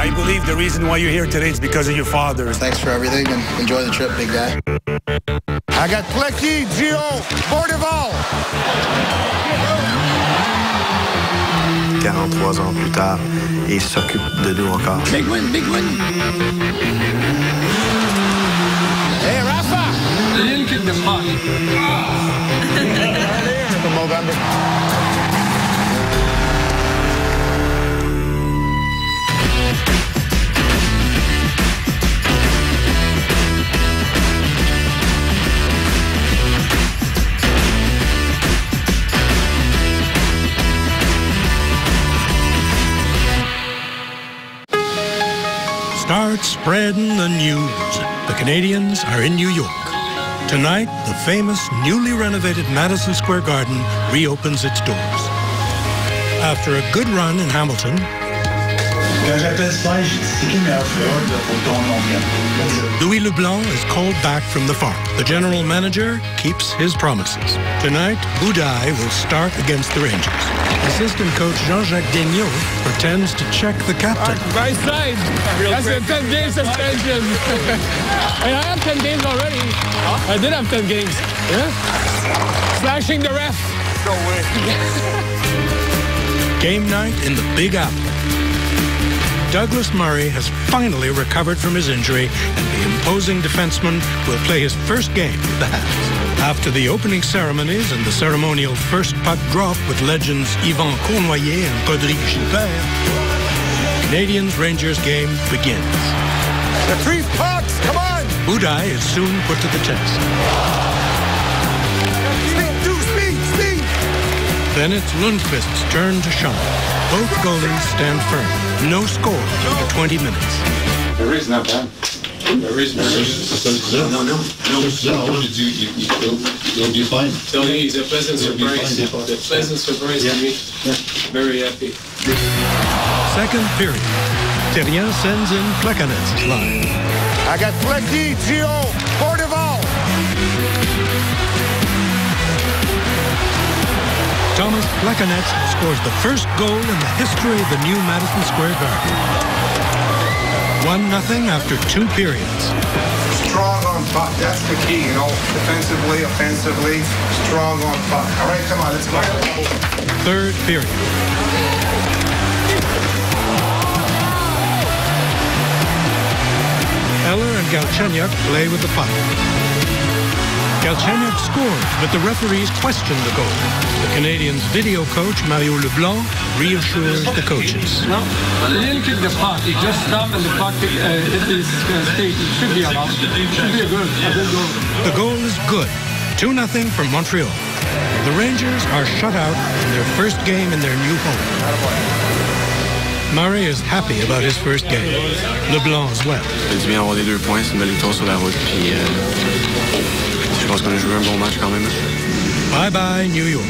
I believe the reason why you're here today is because of your father. Thanks for everything and enjoy the trip, big guy. I got Plecky, Gio, Bordeval. 43 ans plus tard, et il s'occupe de nous encore. Big win, big win. Hey, Rafa! Lille kick the puck. Movember. Start spreading the news. The Canadians are in New York. Tonight, the famous, newly renovated Madison Square Garden reopens its doors. After a good run in Hamilton, Louis Leblanc is called back from the farm. The general manager keeps his promises. Tonight, Boudaille will start against the Rangers. Assistant coach Jean-Jacques Daigneault pretends to check the captain. Right side. That's a 10-game suspension. I have 10 games already. I did have 10 games. Yeah? Slashing the ref. No way. Game night in the Big Apple. Douglas Murray has finally recovered from his injury, and the imposing defenseman will play his first game with the Habs. After the opening ceremonies and the ceremonial first puck drop with legends Yvan Cournoyer and Rodrigue Gilbert, Canadians-Rangers game begins. The three pucks, come on! Boudaille is soon put to the test. Speed! Then it's Lundqvist's turn to shine. Both goalies stand firm. No score after 20 minutes. The reason not bad. The reason No. You'll be fine. So he's a pleasant surprise. A pleasant surprise to me. Yeah. Very happy. Second period. Terrien sends in Plekanec's line. I got Plecky, Gio, Bordeval. Thomas Plekanec scores the first goal in the history of the new Madison Square Garden. 1-0 after 2 periods. Strong on puck, that's the key, you know. Defensively, offensively, strong on puck. All right, come on, let's go. Third period. Eller and Galchenyuk play with the puck. Galchenyuk scores, but the referees question the goal. The Canadiens' video coach, Mario Leblanc, reassures the coaches. No, Lille kick the puck. He just stopped and the puck hit his skate. It should be allowed. It should be a good goal. The goal is good. 2-0 from Montreal. The Rangers are shut out in their first game in their new home. Murray is happy about his first game. Leblanc as well. C'est bien avoir des 2 points, c'est une belle victoire sur la route. Puis je pense qu'on a joué un bon match quand même. Bye-bye, New York.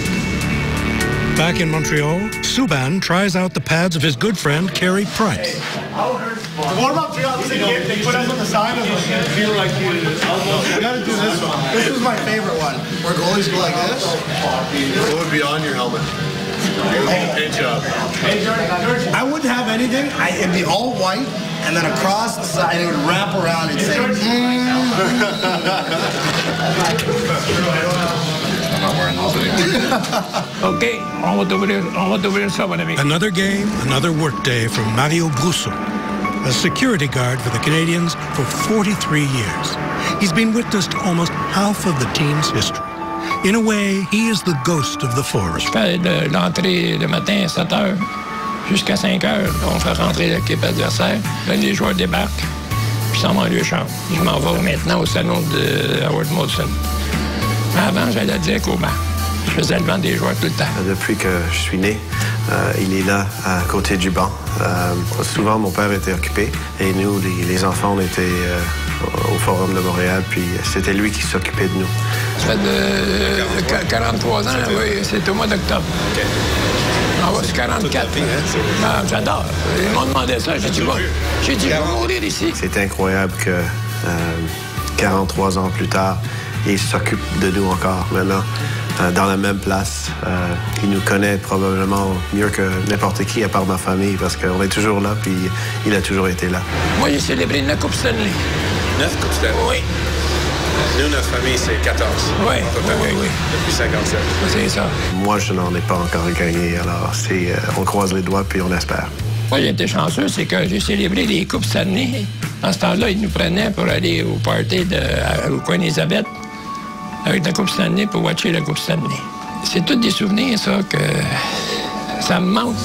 Back in Montreal, Subban tries out the pads of his good friend, Carey Price. What about the opposite game? They put us on the side of it. Feel like you gotta do this one. This was my favorite one. Where goalies go like this. What would be on your helmet? Paint job. I wouldn't have anything. It'd be all white, and then across the side, it would wrap around and say, I'm not wearing those anymore. Okay, on va t'ouvrir ça, mon ami. Another game, another workday from Mario Brousseau, a security guard for the Canadiens for 43 years. He's been witness to almost half of the team's history. In a way, he is the ghost of the forest. Je fais de l'entrée le matin à 7 heures jusqu'à 5 heures. On fait rentrer l'équipe adversaire. Là, les joueurs débarquent, puis s'en vont à leur chambre. Je m'en vais maintenant au salon de Howard Molson. Avant, j'allais direct au banc. Je faisais le banc des joueurs tout le temps. Depuis que je suis né, il est là, à côté du banc. Souvent, mon père était occupé et nous, les enfants, on était au Forum de Montréal, puis c'était lui qui s'occupait de nous. Ça fait de 43 ans, oui, c'est au mois d'octobre. Ah ouais, c'est 44. J'adore. Ils m'ont demandé ça, j'ai dit, bon, je vais mourir ici. C'est incroyable que 43 ans plus tard, il s'occupe de nous encore maintenant. dans la même place. Il nous connaît probablement mieux que n'importe qui à part ma famille parce qu'on est toujours là, puis il a toujours été là. Moi, j'ai célébré 9 Coupes Stanley. 9 Coupes Stanley? Oui. Nous, notre famille, c'est 14. Oui, oui. Depuis 57. C'est ça. Moi, je n'en ai pas encore gagné, alors on croise les doigts puis on espère. Moi, j'ai été chanceux, c'est que j'ai célébré les Coupes Stanley. En ce temps-là, ils nous prenaient pour aller au party au coin d'Élisabeth avec la Coupe Stanley pour watcher la Coupe Stanley. C'est tous des souvenirs, ça, que ça me manque.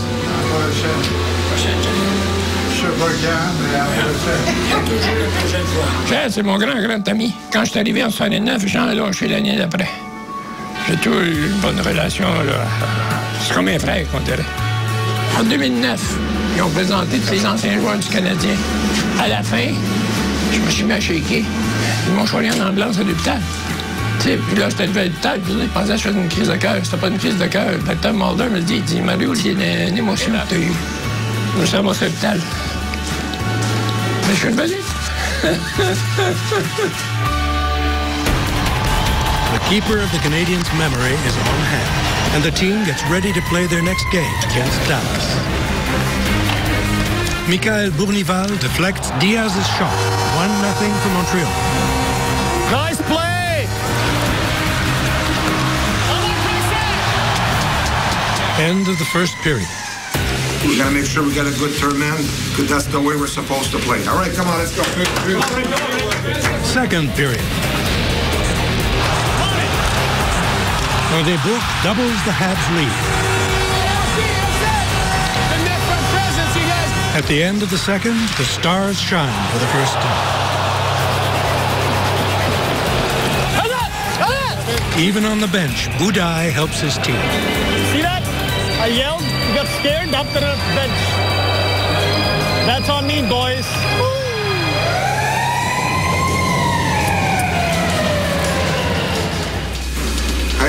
Jean, c'est mon grand ami. Quand je suis arrivé en 69, Jean a lâché l'année d'après. J'ai toujours eu une bonne relation, là. C'est comme un frère, qu'on dirait. En 2009, ils ont présenté tous les anciens joueurs du Canadien. À la fin, je me suis mis à shaker. Ils m'ont choisi en ambulance à l'hôpital. Puis là, j'étais levé à l'hôpital, puis là, ils pensaient que je faisais une crise de cœur. C'était pas une crise de cœur. Le docteur Mulder me dit, Mario, il y a une émotion que tu as eue. Je me suis ramassé à l'hôpital. Mais je suis revenu. The keeper of the Canadiens' memory is on hand, and the team gets ready to play their next game against Dallas. Michael Bournival deflects Diaz's shot, 1-0 for Montreal. Nice play! End of the first period. We got to make sure we got a good third man, because that's the way we're supposed to play. All right, come on, let's go. Second period. Bourque doubles the Habs' lead. At the end of the second, the Stars shine for the first time. Even on the bench, Budai helps his team. See that? I yelled, got scared, up to the bench. That's on me, boys.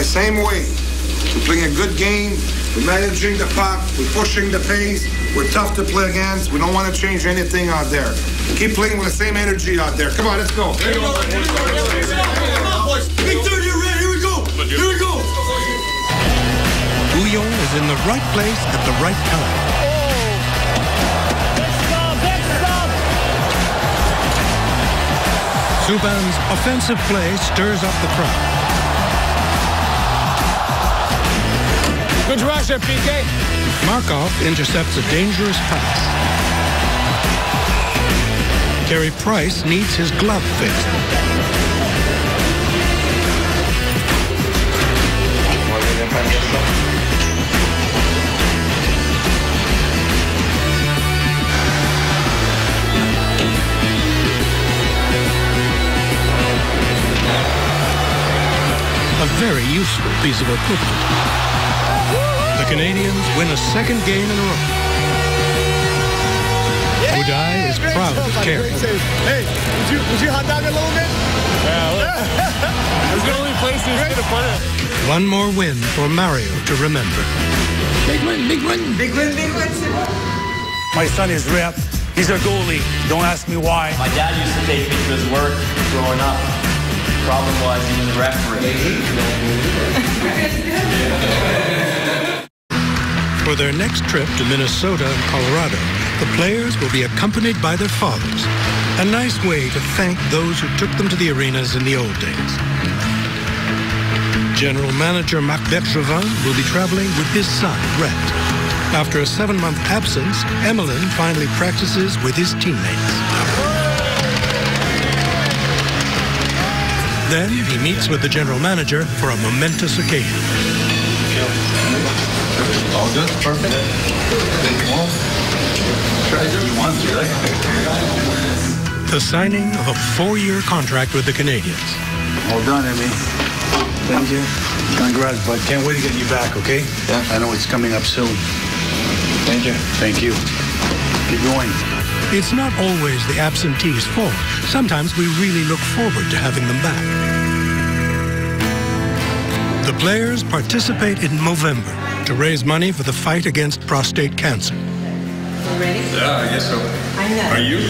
Same way. We're playing a good game. We're managing the puck. We're pushing the pace. We're tough to play against. We don't want to change anything out there. Keep playing with the same energy out there. Come on, let's go. Here we go. Big third, you're ready. Here we go. Here we go. Bouillon is in the right place at the right time. Subban's offensive play stirs up the crowd. Good rush there, PK. Markov intercepts a dangerous pass. Carey Price needs his glove fixed. A very useful piece of equipment. The Canadiens win a second game in a row. Budai is proud of Carey. Hey, would you hot dog a little bit? Yeah, that's the only place he's going to put it. One more win for Mario to remember. Big win, big win. Big win, big win. My son is rep. He's a goalie. Don't ask me why. My dad used to take me to his work growing up. Problem was he was a referee. For their next trip to Minnesota and Colorado, the players will be accompanied by their fathers. A nice way to thank those who took them to the arenas in the old days. General Manager Marc Bergevin will be traveling with his son, Rhett. After a 7-month absence, Emelin finally practices with his teammates. Then he meets with the general manager for a momentous occasion. All good? Perfect. The signing of a 4-year contract with the Canadiens. All done, Emmy. Thank you. Congrats, bud. Can't wait to get you back, okay? Yeah, I know it's coming up soon. Thank you. Thank you. Keep going. It's not always the absentees' fault. Sometimes we really look forward to having them back. The players participate in Movember to raise money for the fight against prostate cancer. Ready? Yeah, I guess so. I know. Are you?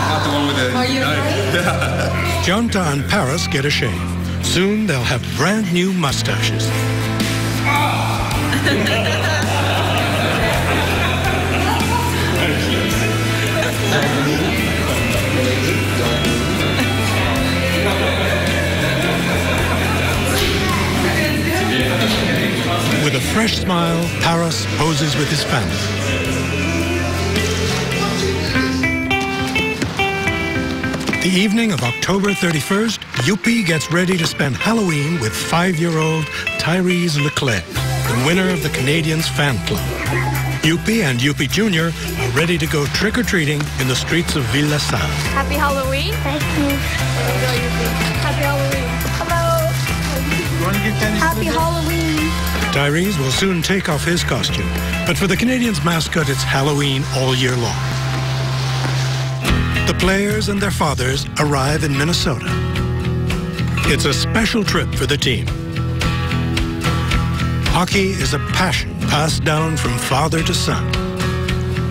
Not the one with the Are you knife. ready? Jonta and Paris get a shave. Soon they'll have brand new mustaches. With a fresh smile, Paris poses with his family. The evening of October 31st, Youpi gets ready to spend Halloween with 5-year-old Tyrese Leclerc, the winner of the Canadiens fan club. Youpi and Youpi Jr. are ready to go trick-or-treating in the streets of Ville-la-Salle. Happy Halloween. Thank you. Happy Halloween. Hello. Happy Halloween. Tyrese will soon take off his costume, but for the Canadiens mascot, it's Halloween all year long. The players and their fathers arrive in Minnesota. It's a special trip for the team. Hockey is a passion passed down from father to son.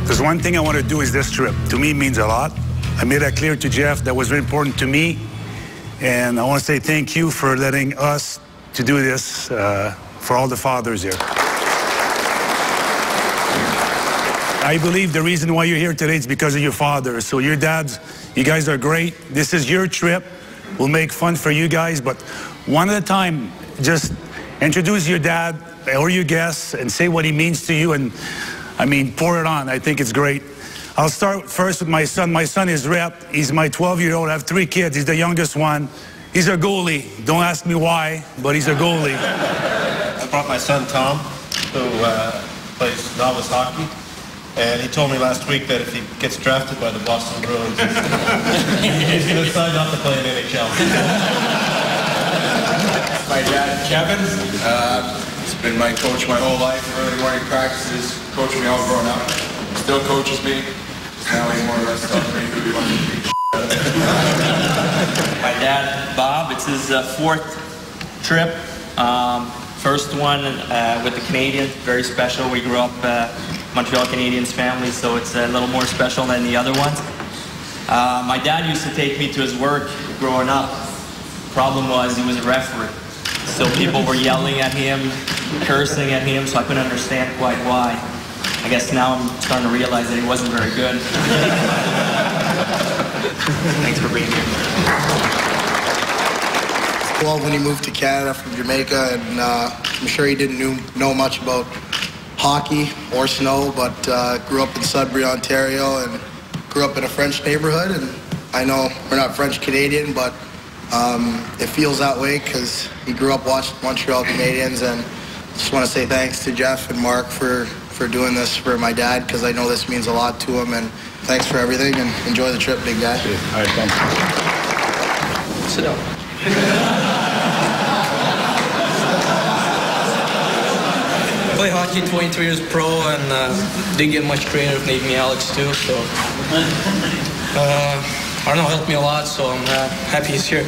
There's one thing I want to do is this trip. To me, it means a lot. I made that clear to Jeff. That was very important to me. And I want to say thank you for letting us to do this for all the fathers here. I believe the reason why you're here today is because of your fathers. So your dads, you guys are great. This is your trip. We'll make fun for you guys, but one at a time, just introduce your dad or your guests and say what he means to you, and I mean, pour it on. I think it's great. I'll start first with my son. My son is Rep. He's my 12-year-old. I have 3 kids. He's the youngest one. He's a goalie. Don't ask me why, but he's a goalie. I brought my son Tom, who plays novice hockey, and he told me last week that if he gets drafted by the Boston Bruins, he's going to sign up to play in NHL. My dad, Kevin, has been my coach my whole life. Early morning practices, coached me all growing up. Still coaches me. Now he more or less tells me who he wants to beat. My dad, Bob, it's his 4th trip. First one with the Canadiens, very special. We grew up Montreal Canadiens family, so it's a little more special than the other ones. My dad used to take me to his work growing up. Problem was he was a referee. So people were yelling at him, cursing at him, so I couldn't understand quite why. I guess now I'm starting to realize that he wasn't very good. Thanks for being here. Well, when he moved to Canada from Jamaica, and I'm sure he didn't know much about hockey or snow, but grew up in Sudbury, Ontario, and grew up in a French neighborhood. And I know we're not French-Canadian, but it feels that way because he grew up watching Montreal Canadiens, and just want to say thanks to Jeff and Mark for doing this for my dad, because I know this means a lot to him, and thanks for everything, and enjoy the trip, big guy. All right, thanks. Sit down. Play hockey 23 years pro, and didn't get much creative. Named me Alex too, so I don't know, helped me a lot, so I'm happy he's here.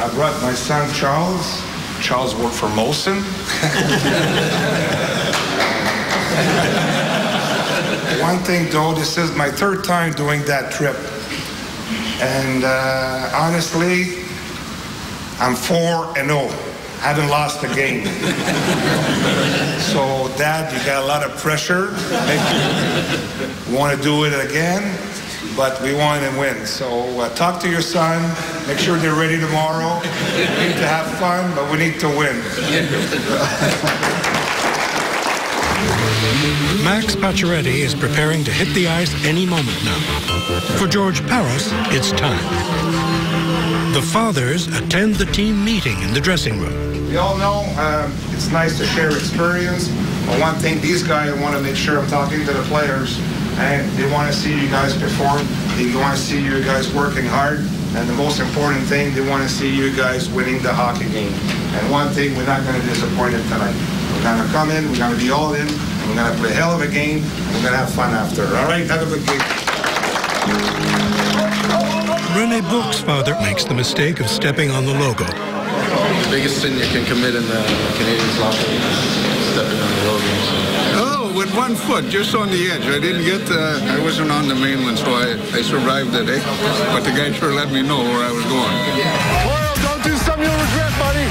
I brought my son Charles. Charles worked for Molson. One thing though, this is my 3rd time doing that trip. And honestly, I'm 4-0. Haven't lost a game. So Dad, you got a lot of pressure. We want to do it again, but we want to win. So talk to your son, make sure they're ready tomorrow. We need to have fun, but we need to win. Max Pacioretty is preparing to hit the ice any moment now. For George Paris, it's time. The fathers attend the team meeting in the dressing room. We all know it's nice to share experience, but one thing, these guys want to make sure I'm talking to the players, and they want to see you guys perform. They want to see you guys working hard, and the most important thing, they want to see you guys winning the hockey game. And one thing, we're not going to disappoint them tonight. We're going to come in, we're going to be all in, and we're going to play a hell of a game, and we're going to have fun after. All right, have a good game. René Bourque's father makes the mistake of stepping on the logo. The biggest sin you can commit in the Canadiens locker room is stepping on the logo. Oh, when had one foot just on the edge. I didn't get, I wasn't on the main one, so I survived the day. But the guy sure let me know where I was going. Royal, don't do something you'll regret, buddy.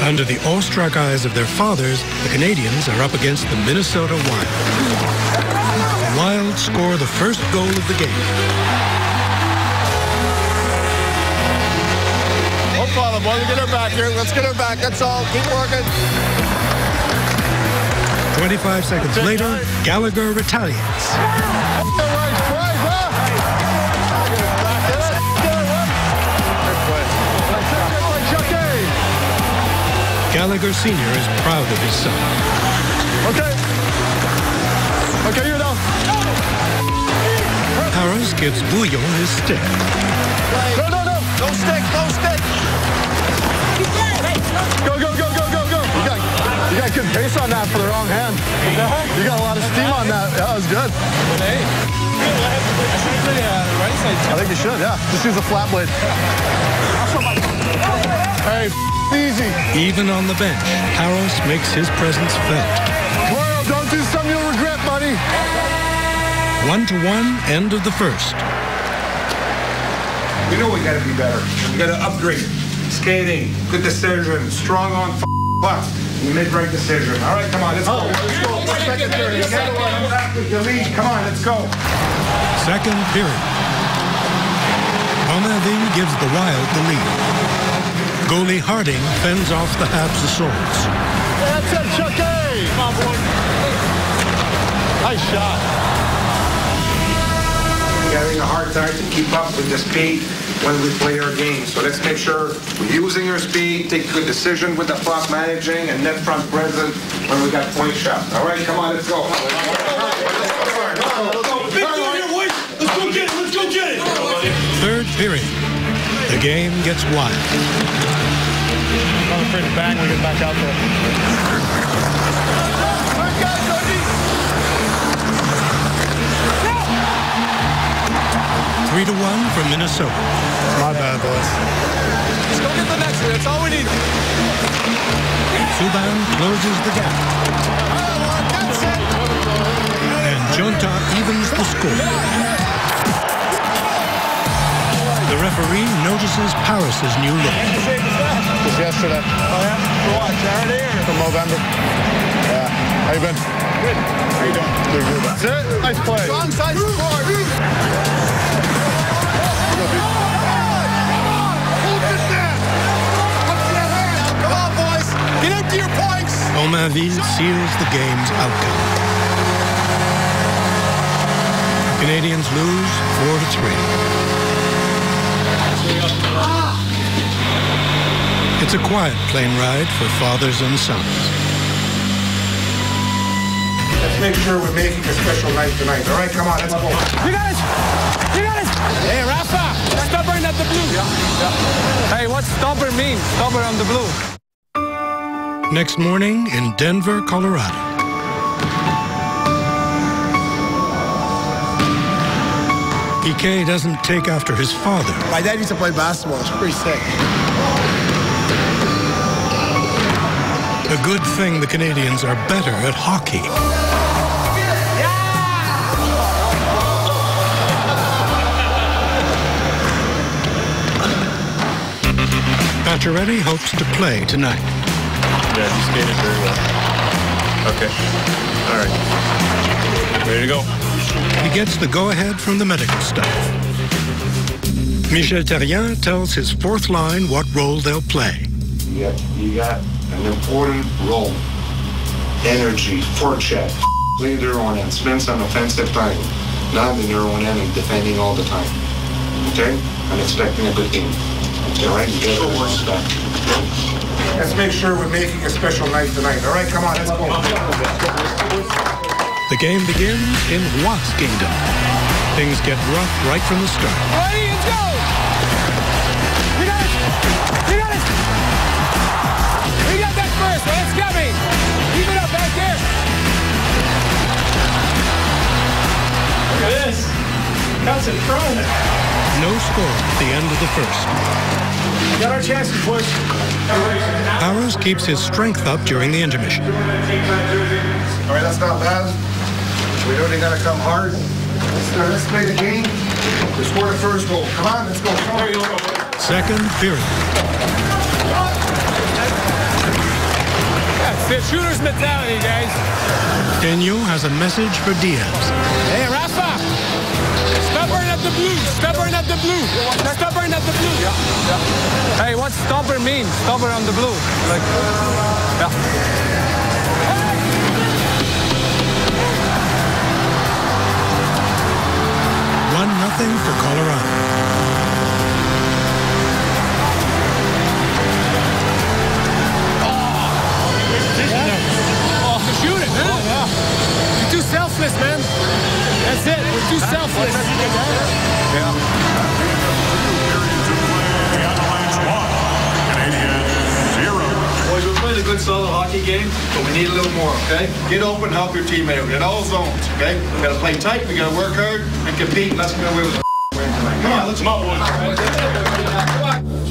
Under the awestruck eyes of their fathers, the Canadians are up against the Minnesota Wild. The Wild score the first goal of the game. No problem, boys. Get her back here. Let's get her back. That's all. Keep working. 25 seconds later, Gallagher retaliates. Gallagher Sr. is proud of his son. Okay, you know. Harris gives Bouillon his stick. No. No stick. Go. You got good pace on that for the wrong hand. You got a lot of steam on that. Yeah, that was good. I think you should, yeah. Just use a flat blade. Hey, easy. Even on the bench, Harris makes his presence felt. Royal, don't do something you'll regret, buddy. 1-1, end of the first. We know we got to be better. We got to upgrade. Skating, good decision, strong on puck. We made right decision. All right, come on, let's go. Second period. The lead. Come on, let's go. Second period. Omavi gives the Wild the lead. Goalie Harding fends off the Habs' assaults. That's it, Chucky. Come on, boy. Nice shot. We're having a hard time to keep up with the speed when we play our game. So let's make sure we're using our speed, take good decision with the puck managing, and net front present when we got point shot. All right, come on, let's go. Let's go get it. Third period. The game gets wild. I'm afraid to bang when we get back out there. 3-1 for Minnesota. My bad, boys. Let's go get the next one. That's all we need. Subban closes the gap. And Jonta evens the score. The referee notices Paris's new look. Just yesterday. Oh, yeah? For what? Saturday or? From Movember. Yeah. How you been? Good. How you doing? Good. That's it. Nice play. Strong side support. Come on, boys. Get into your points. Omavi seals the game's outcome. Canadians lose 4-3. It's a quiet plane ride for fathers and sons. Let's make sure we're making a special night tonight. All right, come on, let's go. You got it. Hey, Rafa, stubborn at the blue. Yeah. Hey, what's stubborn mean? Stubborn on the blue. Next morning in Denver, Colorado. PK doesn't take after his father. My dad used to play basketball. It's pretty sick. A good thing the Canadians are better at hockey. Pacioretty hopes to play tonight. Yeah, he skated very well. Okay. All right. Ready to go. He gets the go-ahead from the medical staff. Michel Therrien tells his fourth line what role they'll play. You got an important role. Energy, forecheck, play their own end, spend some offensive time, not in their own end and defending all the time. Okay? I'm expecting a good game. Okay, all right? You guys are working back. Let's make sure we're making a special night tonight. All right, come on, let's go. The game begins in Roy's kingdom. Things get rough right from the start. Ready, let's go! You got it! You got it! We got that first one. It's coming! Keep it up back there! Look at this! That's in front. No score at the end of the first. Got our chances, boys. Powers keeps his strength up during the intermission. All right, that's not bad. We know they gotta come hard. Let's play the game. We score the first goal. Come on, let's go. There you go. Second period. That's it. Shooter's mentality, guys. Daniel has a message for Diaz. Hey, Rafa! Stubborn at the blue. Stubborn at the blue. Stubborn at the blue. Yeah. Hey, what's stubborn mean? Stubborn on the blue. Like, yeah. 1-0 for Colorado. Oh, shoot it, man. Oh, yeah. You're too selfless, man. That's it. We're too selfless. Boys, we're playing a good, solid hockey game, but we need a little more, okay? Get open, help your teammate out in all zones, okay? We gotta play tight, we gotta work hard, and compete. Let's get away with the win tonight. Come on, let's go.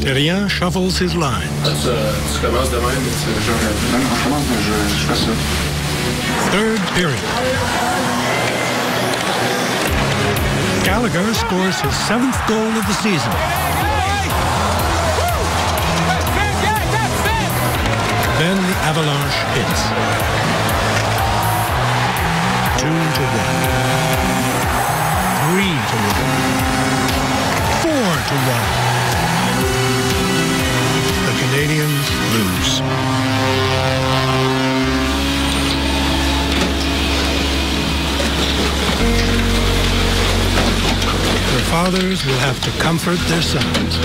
Terrien shuffles his line. Tu commences de même, mais c'est déjà non, on commence, mais je fais ça. Third period. Gallagher scores his 7th goal of the season. Then the avalanche hits. 2-1. 3-1. 4-1. The Canadians lose. Their fathers will have to comfort their sons.